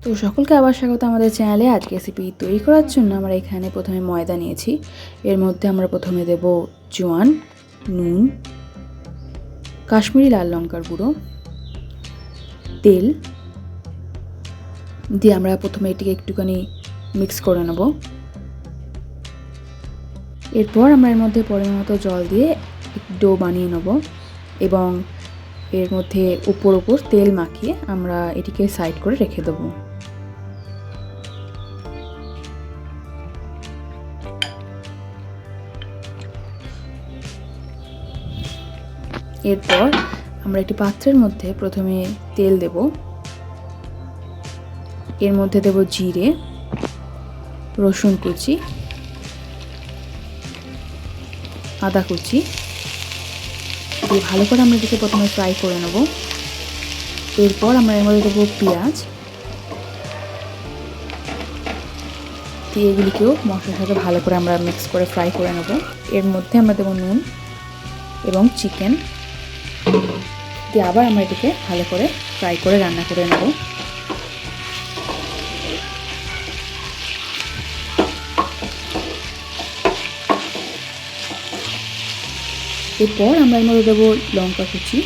তো সকলকে আবার স্বাগত আমাদের চ্যানেলে। আজকে রেসিপি তৈরি করার জন্য আমরা এখানে প্রথমে ময়দা নিয়েছি। এর মধ্যে আমরা প্রথমে দেব জোয়ান, নুন, কাশ্মীরি লাল লঙ্কার গুঁড়ো, তেল দিয়ে আমরা প্রথমে এটিকে একটুখানি মিক্স করে নেব। এরপর আমরা এর মধ্যে পরিমাণ মতো জল দিয়ে ডো বানিয়ে নেব এবং এর মধ্যে উপর তেল মাখিয়ে আমরা এটিকে সাইড করে রেখে দেবো। এরপর আমরা একটি পাত্রের মধ্যে প্রথমে তেল দেব। এর মধ্যে দেব জিরে, রসুন কুচি, আদা কুচি দিয়ে ভালো করে আমরা এটিকে প্রথমে ফ্রাই করে নেব। এরপর আমরা এর মধ্যে দেবো পেঁয়াজ দিয়ে এগুলিকেও মশলার সাথে ভালো করে আমরা মিক্স করে ফ্রাই করে নেব। এর মধ্যে আমরা দেবো নুন এবং চিকেন দিয়ে আবার আমরা এটিকে ভালো করে ফ্রাই করে রান্না করে নেব। এরপর আমরা এর মধ্যে দেবো লঙ্কা কুচি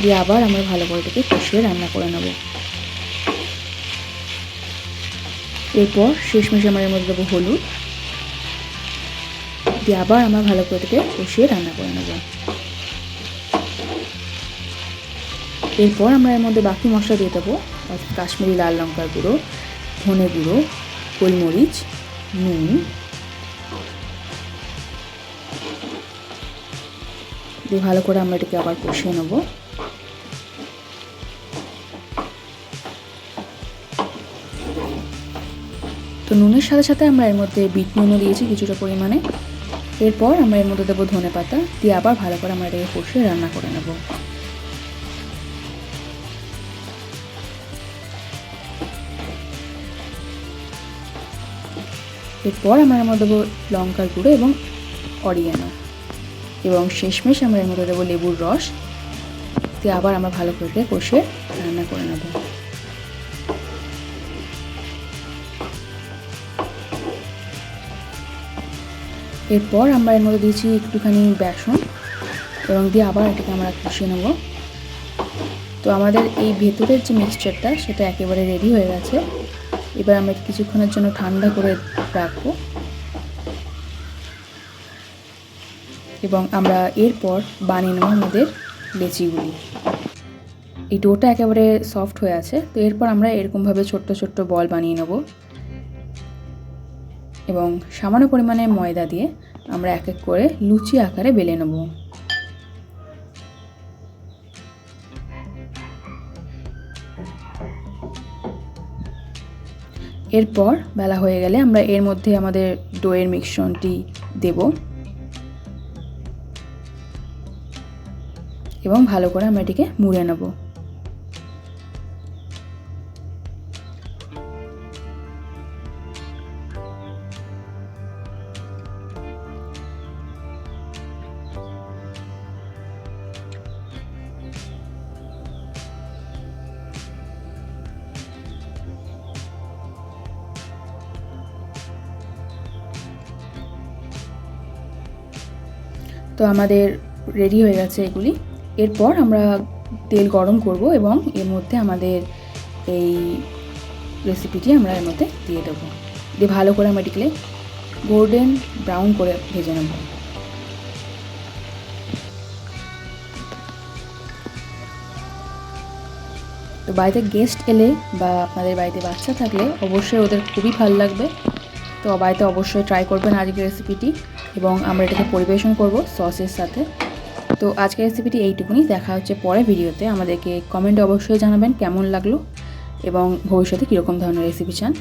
দিয়ে আবার আমরা ভালো করে এটিকে কষিয়ে রান্না করে নেব। এরপর শেষমেশে আমরা এর মধ্যে দেবো হলুদ দিয়ে আবার আমরা ভালো করে এটিকে কষিয়ে রান্না করে নেব। এরপর আমরা এর মধ্যে বাকি মশলা দিয়ে দেবো, কাশ্মীরি লাল লঙ্কার গুঁড়ো, ধনে গুঁড়ো, গোলমরিচ, নুন দিয়ে ভালো করে আমরা এটিকে আবার কষিয়ে নেব। তো নুনের সাথে সাথে আমরা এর মধ্যে বিট নুনও দিয়েছি কিছুটা পরিমাণে। এরপর আমরা এর মধ্যে দেবো ধনে পাতা দিয়ে আবার ভালো করে আমরা এটাকে কষিয়ে রান্না করে নেব। এরপর আমরা এর মধ্যে দেবো লঙ্কার গুঁড়ো এবং অরিগানো এবং শেষমেশ আমরা এর মধ্যে দেবো লেবুর রস দিয়ে আবার আমরা ভালো করে কষিয়ে রান্না করে নেব। এরপর আমরা এর মধ্যে দিয়েছি একটুখানি বেসন এবং দিয়ে আবার এটাকে আমরা কষিয়ে নেব। তো আমাদের এই ভেতরের যে মিক্সচারটা সেটা একেবারে রেডি হয়ে গেছে। এবার আমরা কিছুক্ষণের জন্য ঠান্ডা করে রাখবো এবং আমরা এরপর বানিয়ে নেব আমাদের লেচিগুলি। এই ডোটা একেবারে সফট হয়ে আছে। তো এরপর আমরা এরকমভাবে ছোট্ট ছোট্ট বল বানিয়ে নেব এবং সামান্য পরিমাণে ময়দা দিয়ে আমরা এক এক করে লুচি আকারে বেলে নেব। এরপর বেলা হয়ে গেলে আমরা এর মধ্যে আমাদের ডোয়ের মিশ্রণটি দেব এবং ভালো করে আমরা এটিকে মুড়ে নেব। তো আমাদের রেডি হয়ে গেছে এগুলি। এরপর আমরা তেল গরম করব এবং এর মধ্যে আমাদের এই রেসিপিটি আমরা এর মধ্যে দিয়ে দেবো। দিয়ে ভালো করে আমরা এটিকে গোল্ডেন ব্রাউন করে ভেজে নেব। তো বাড়িতে গেস্ট এলে বা আপনাদের বাড়িতে বাচ্চা থাকলে অবশ্যই ওদের খুবই ভালো লাগবে। তো বাড়িতে অবশ্যই ট্রাই করবেন আজকের রেসিপিটি এবং আমরা এটাকে পরিবেশন করব সসের সাথে। তো আজকের রেসিপিটি এইটুকুনি। দেখা হচ্ছে পরে ভিডিওতে। আমাদেরকে কমেন্টে অবশ্যই জানাবেন কেমন লাগলো এবং ভবিষ্যতে কীরকম ধরনের রেসিপি চান।